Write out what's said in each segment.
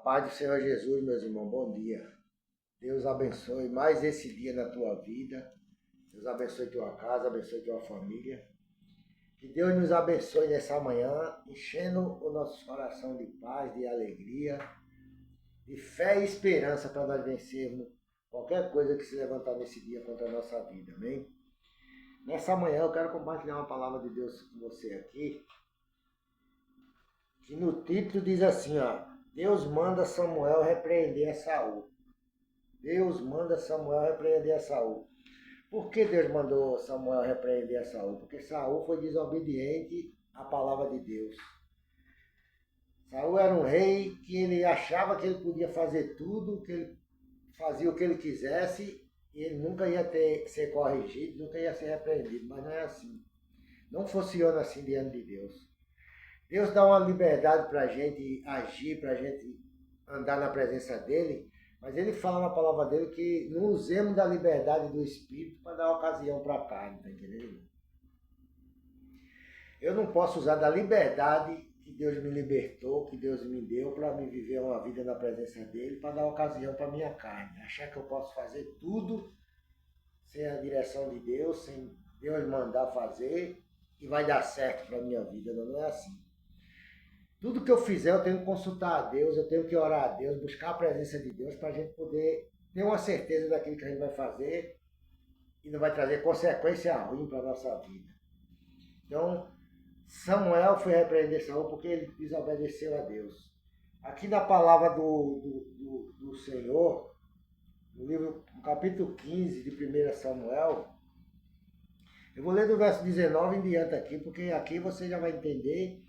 paz do Senhor Jesus, meus irmãos, bom dia. Deus abençoe mais esse dia na tua vida. Deus abençoe tua casa, abençoe tua família. Que Deus nos abençoe nessa manhã, enchendo o nosso coração de paz, de alegria, de fé e esperança para nós vencermos qualquer coisa que se levantar nesse dia contra a nossa vida, amém? Nessa manhã eu quero compartilhar uma palavra de Deus com você aqui, que no título diz assim, ó: Deus manda Samuel repreender a Saul. Deus manda Samuel repreender a Saul. Por que Deus mandou Samuel repreender a Saul? Porque Saul foi desobediente à palavra de Deus. Saul era um rei que ele achava que ele podia fazer tudo, que ele fazia o que ele quisesse, e ele nunca ia ser corrigido, nunca ia ser repreendido. Mas não é assim. Não funciona assim diante de Deus. Deus dá uma liberdade para a gente agir, para a gente andar na presença dele, mas ele fala na palavra dele que não usemos da liberdade do Espírito para dar ocasião para a carne, tá entendendo? Eu não posso usar da liberdade que Deus me libertou, que Deus me deu para me viver uma vida na presença dele, para dar ocasião para a minha carne. Achar que eu posso fazer tudo sem a direção de Deus, sem Deus mandar fazer, e vai dar certo para a minha vida. Não é assim. Tudo que eu fizer, eu tenho que consultar a Deus, eu tenho que orar a Deus, buscar a presença de Deus para a gente poder ter uma certeza daquilo que a gente vai fazer e não vai trazer consequência ruim para a nossa vida. Então, Samuel foi repreender Saul porque ele desobedeceu a Deus. Aqui na palavra do Senhor, no capítulo 15 de 1 Samuel, eu vou ler do verso 19 em diante aqui, porque aqui você já vai entender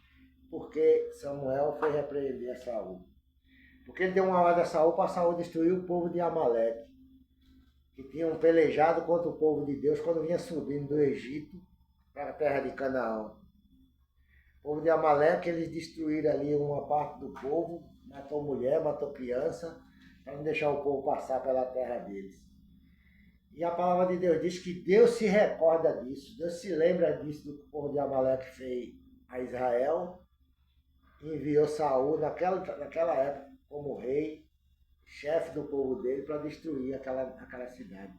porque Samuel foi repreender a Saul. Porque ele deu uma ordem a Saul para Saul destruir o povo de Amaleque, que tinham pelejado contra o povo de Deus quando vinha subindo do Egito para a terra de Canaã. O povo de Amaleque, eles destruíram ali uma parte do povo, matou mulher, matou criança, para não deixar o povo passar pela terra deles. E a palavra de Deus diz que Deus se recorda disso, Deus se lembra disso do que o povo de Amaleque fez a Israel, enviou Saul naquela época como rei, chefe do povo dele, para destruir aquela cidade,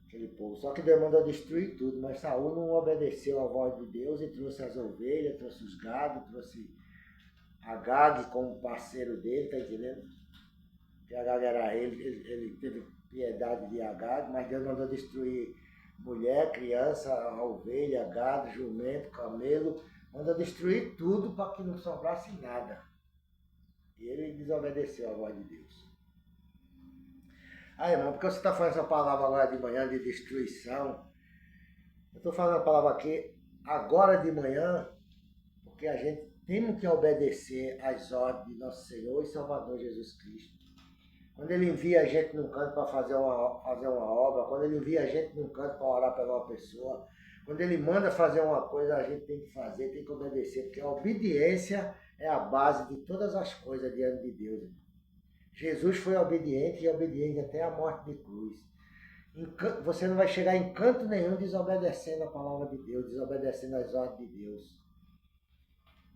aquele povo. Só que Deus mandou destruir tudo, mas Saul não obedeceu à voz de Deus e trouxe as ovelhas, trouxe os gados, trouxe Agag como parceiro dele, tá entendendo? Que Agag era ele teve piedade de Agag, mas Deus mandou destruir mulher, criança, ovelha, gado, jumento, camelo, mandou destruir tudo para que não sobrasse nada. E ele desobedeceu a voz de Deus. Ah, irmão, por que você está falando essa palavra agora de manhã de destruição? Eu estou falando a palavra aqui agora de manhã, porque a gente tem que obedecer às ordens de nosso Senhor e Salvador Jesus Cristo. Quando ele envia a gente num canto para fazer uma obra, quando ele envia a gente num canto para orar pela uma pessoa, quando ele manda fazer uma coisa, a gente tem que fazer, tem que obedecer, porque a obediência é a base de todas as coisas diante de Deus. Jesus foi obediente e obediente até a morte de cruz. Você não vai chegar em canto nenhum desobedecendo a palavra de Deus, desobedecendo as ordens de Deus.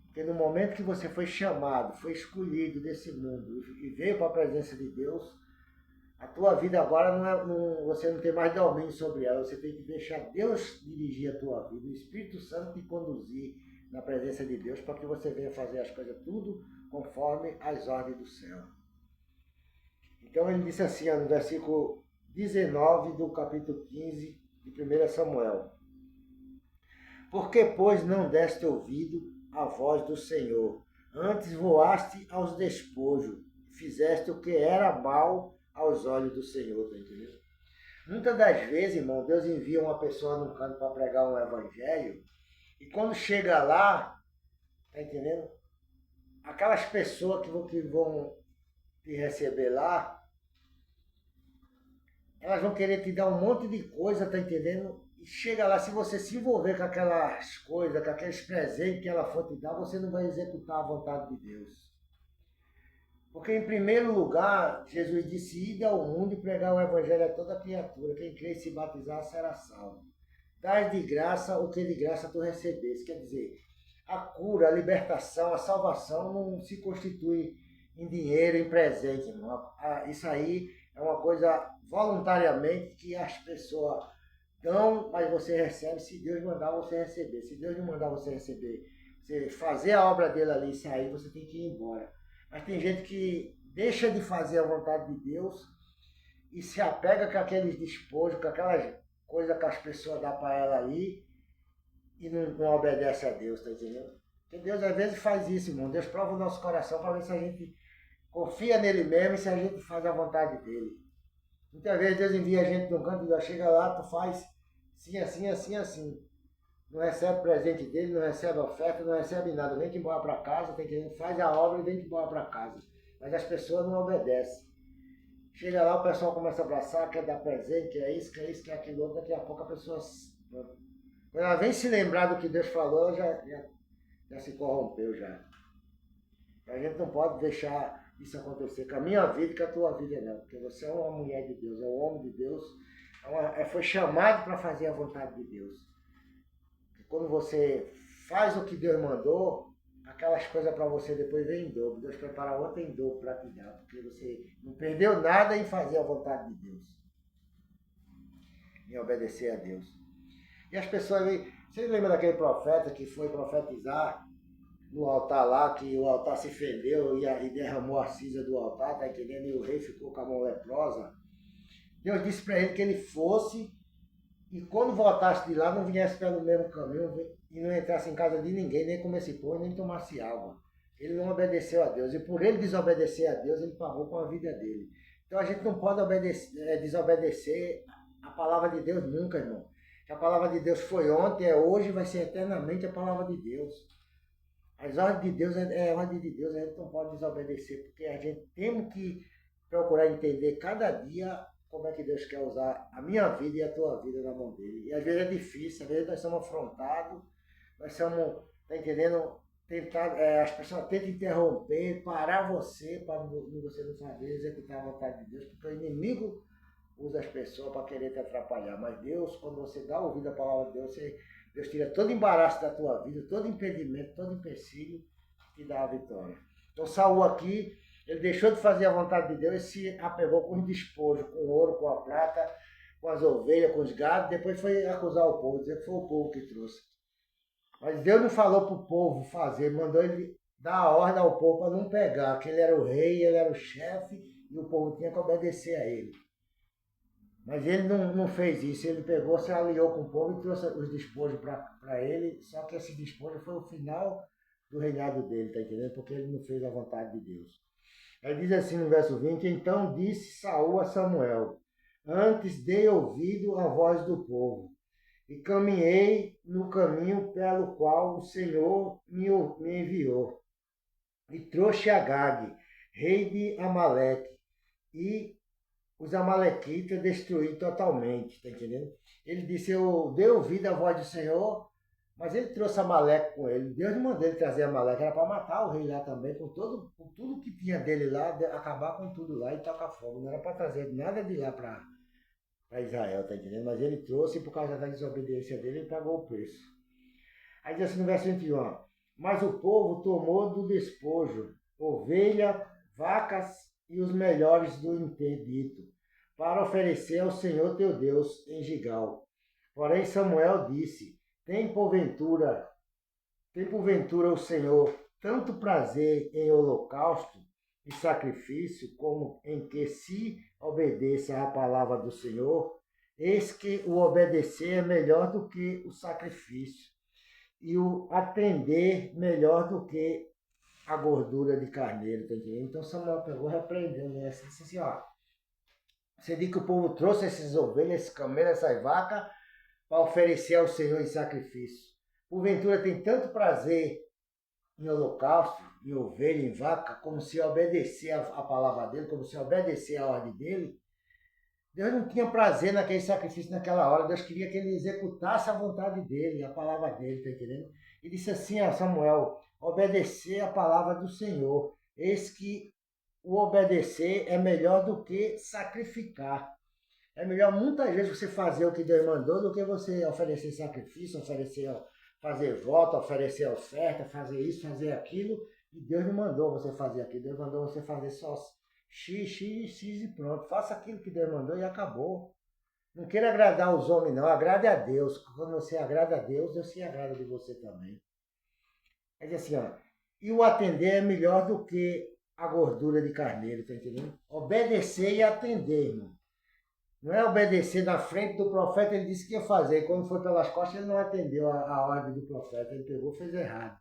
Porque no momento que você foi chamado, foi escolhido desse mundo e veio para a presença de Deus, a tua vida agora você não tem mais domínio sobre ela, você tem que deixar Deus dirigir a tua vida, o Espírito Santo te conduzir na presença de Deus para que você venha fazer as coisas tudo conforme as ordens do céu. Então ele disse assim, no versículo 19 do capítulo 15 de 1 Samuel: Por que, pois, não deste ouvido à voz do Senhor? Antes voaste aos despojos, fizeste o que era mal aos olhos do Senhor, tá entendendo? Muitas das vezes, irmão, Deus envia uma pessoa num canto para pregar um evangelho, e quando chega lá, tá entendendo? Aquelas pessoas que vão te receber lá, elas vão querer te dar um monte de coisa, tá entendendo? E chega lá, se você se envolver com aquelas coisas, com aqueles presentes que ela for te dar, você não vai executar a vontade de Deus. Porque, em primeiro lugar, Jesus disse: ide ao mundo e pregar o evangelho a toda criatura. Quem crê e se batizar será salvo. Dás de graça o que de graça tu recebeste. Quer dizer, a cura, a libertação, a salvação não se constitui em dinheiro, em presente, irmão. Isso aí é uma coisa voluntariamente que as pessoas dão, mas você recebe se Deus mandar você receber. Se Deus não mandar você receber, você fazer a obra dele ali e sair, você tem que ir embora. Mas tem gente que deixa de fazer a vontade de Deus e se apega com aqueles despojos, com aquelas coisas que as pessoas dão para ela ali e não obedece a Deus, tá entendendo? Porque Deus às vezes faz isso, irmão. Deus prova o nosso coração para ver se a gente confia nele mesmo e se a gente faz a vontade dele. Muitas vezes Deus envia a gente de um canto e já chega lá, tu faz assim, assim, assim, assim. Não recebe presente dele, não recebe oferta, não recebe nada. Vem que embora para casa, tá entendendo? Faz a obra e vem que embora para casa. Mas as pessoas não obedecem. Chega lá, o pessoal começa a abraçar, quer dar presente, quer isso, quer isso, quer aquilo outro. Daqui a pouco a pessoa, quando ela vem se lembrar do que Deus falou, ela já se corrompeu já. A gente não pode deixar isso acontecer com a minha vida e com a tua vida, não. Porque você é uma mulher de Deus, é um homem de Deus, foi chamado para fazer a vontade de Deus. E quando você faz o que Deus mandou, aquelas coisas para você depois vem em dobro. Deus prepara outra em dobro para te dar, porque você não perdeu nada em fazer a vontade de Deus, em obedecer a Deus. E as pessoas, você lembra daquele profeta que foi profetizar no altar lá, que o altar se fendeu e derramou a cinza do altar, tá entendendo? E o rei ficou com a mão leprosa. Deus disse para ele que ele fosse e quando voltasse de lá não viesse pelo mesmo caminho e não entrasse em casa de ninguém, nem comesse pão, nem tomasse água. Ele não obedeceu a Deus e por ele desobedecer a Deus, ele pagou com a vida dele. Então a gente não pode desobedecer a palavra de Deus nunca, irmão. A palavra de Deus foi ontem, é hoje, vai ser eternamente a palavra de Deus. As ordens de Deus é ordem de Deus, a gente não pode desobedecer, porque a gente tem que procurar entender cada dia como é que Deus quer usar a minha vida e a tua vida na mão dele. E às vezes é difícil, às vezes nós somos afrontados, nós somos, tá entendendo? As pessoas tentam interromper, parar você, para você não saber executar a vontade de Deus, porque o inimigo usa as pessoas para querer te atrapalhar. Mas Deus, quando você dá ouvido à palavra de Deus, Deus tira todo embaraço da tua vida, todo impedimento, todo empecilho e dá a vitória. Então Saul aqui, ele deixou de fazer a vontade de Deus e se apegou com os despojos, com o ouro, com a prata, com as ovelhas, com os gados, depois foi acusar o povo, dizer que foi o povo que trouxe. Mas Deus não falou para o povo fazer, mandou ele dar a ordem ao povo para não pegar, que ele era o rei, ele era o chefe e o povo tinha que obedecer a ele. Mas ele não fez isso, ele pegou, se aliou com o povo e trouxe os despojos para ele, só que esse despojo foi o final do reinado dele, tá entendendo? Porque ele não fez a vontade de Deus. Aí diz assim no verso 20, então disse Saul a Samuel, antes dei ouvido à voz do povo, e caminhei no caminho pelo qual o Senhor me enviou, e trouxe Agag, rei de Amaleque, e os amalequitas destruí totalmente, tá entendendo? Ele disse, eu dei ouvido à voz do Senhor, mas ele trouxe Amaleque com ele. Deus não mandou ele trazer Amaleque, era para matar o rei lá também, com tudo que tinha dele lá, acabar com tudo lá e tocar fogo. Não era para trazer nada de lá para Israel, tá entendendo? Mas ele trouxe e por causa da desobediência dele, ele pagou o preço. Aí diz assim no verso 21, mas o povo tomou do despojo ovelha, vacas e os melhores do interdito, para oferecer ao Senhor teu Deus em Gigal. Porém Samuel disse, tem porventura o Senhor tanto prazer em holocausto e sacrifício, como em que se obedeça à palavra do Senhor? Eis que o obedecer é melhor do que o sacrifício, e o atender melhor do que a gordura de carneiro, tá entendendo? Então Samuel pegou, repreendeu, né? Assim, disse assim, ó, você diz que o povo trouxe essas ovelhas, esses camelos, essas vacas, para oferecer ao Senhor em sacrifício. Porventura tem tanto prazer em holocausto, em ovelha, em vaca, como se obedecer a palavra dele, como se obedecer a ordem dele. Deus não tinha prazer naquele sacrifício naquela hora, Deus queria que ele executasse a vontade dele, a palavra dele, tá entendendo? E disse assim a Samuel, obedecer a palavra do Senhor, eis que o obedecer é melhor do que sacrificar. É melhor muitas vezes você fazer o que Deus mandou do que você oferecer sacrifício, fazer voto, oferecer oferta, fazer isso, fazer aquilo, E Deus não mandou você fazer aquilo, Deus mandou você fazer só X, X, X e pronto. Faça aquilo que Deus mandou e acabou. Não queira agradar os homens, não. Agrade a Deus. Quando você agrada a Deus, Deus se agrada de você também. É que assim, ó, e o atender é melhor do que a gordura de carneiro, tá entendendo? Obedecer e atender, irmão. Não é obedecer na frente do profeta, ele disse que ia fazer. E quando foi pelas costas, ele não atendeu a ordem do profeta. Ele pegou e fez errado.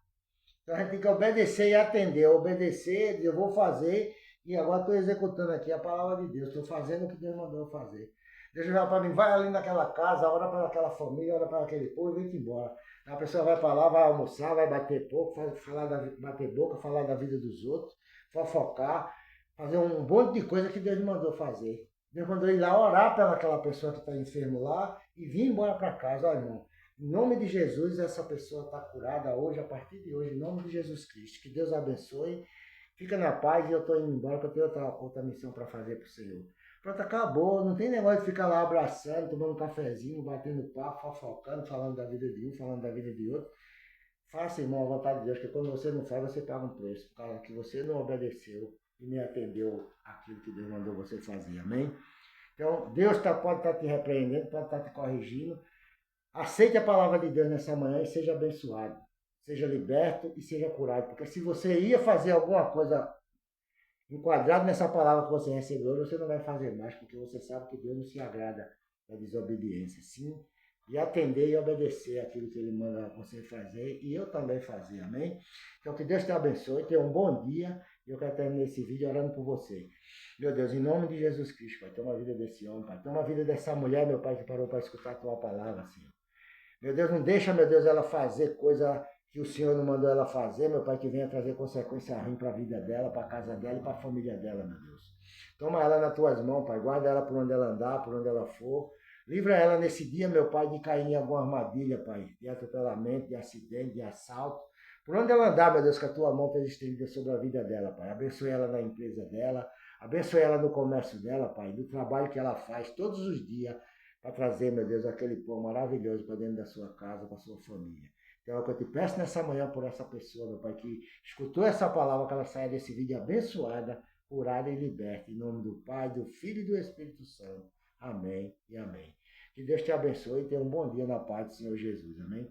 Então a gente tem que obedecer e atender. Obedecer, eu vou fazer, e agora estou executando aqui a palavra de Deus. Estou fazendo o que Deus mandou eu fazer. Deus vai para mim, vai ali naquela casa, ora para aquela família, ora para aquele povo e vem embora. A pessoa vai para lá, vai almoçar, vai bater pouco, bater boca, falar da vida dos outros, fofocar, fazer um monte de coisa que Deus mandou fazer. Deus mandou ir lá orar pelaquela pessoa que está enfermo lá e vir embora para casa. Olha, irmão, em nome de Jesus, essa pessoa está curada hoje, a partir de hoje, em nome de Jesus Cristo. Que Deus abençoe. Fica na paz e eu estou indo embora, que eu tenho outra missão para fazer para o Senhor. Pronto, acabou. Não tem negócio de ficar lá abraçando, tomando um cafezinho, batendo papo, fofocando, falando da vida de um, falando da vida de outro. Faça, irmão, a vontade de Deus, porque quando você não faz, você paga um preço, por causa que você não obedeceu e nem atendeu aquilo que Deus mandou você fazer. Amém? Então, Deus pode estar te repreendendo, pode estar te corrigindo. Aceite a palavra de Deus nessa manhã e seja abençoado. Seja liberto e seja curado. Porque se você ia fazer alguma coisa enquadrado nessa palavra que você recebeu, você não vai fazer mais, porque você sabe que Deus não se agrada da desobediência. Sim, de atender e obedecer aquilo que Ele manda você fazer e eu também fazer, amém? Então que Deus te abençoe, tenha um bom dia e eu quero terminar esse vídeo orando por você. Meu Deus, em nome de Jesus Cristo, Pai, toma a vida desse homem, Pai, toma a vida dessa mulher, meu Pai, que parou para escutar a Tua palavra, Senhor. Meu Deus, não deixa, meu Deus, ela fazer coisa que o Senhor não mandou ela fazer, meu Pai, que venha trazer consequência ruim para a vida dela, para a casa dela e para a família dela, meu Deus. Toma ela nas tuas mãos, Pai, guarda ela por onde ela andar, por onde ela for. Livra ela nesse dia, meu Pai, de cair em alguma armadilha, Pai, de atropelamento, de acidente, de assalto. Por onde ela andar, meu Deus, que a tua mão esteja estendida sobre a vida dela, Pai. Abençoe ela na empresa dela, abençoe ela no comércio dela, Pai, do trabalho que ela faz todos os dias, para trazer, meu Deus, aquele pão maravilhoso para dentro da sua casa, para a sua família. Então é o que eu te peço nessa manhã por essa pessoa, meu Pai, que escutou essa palavra, que ela saia desse vídeo abençoada, curada e liberta. Em nome do Pai, do Filho e do Espírito Santo. Amém e amém. Que Deus te abençoe e tenha um bom dia na paz do Senhor Jesus. Amém.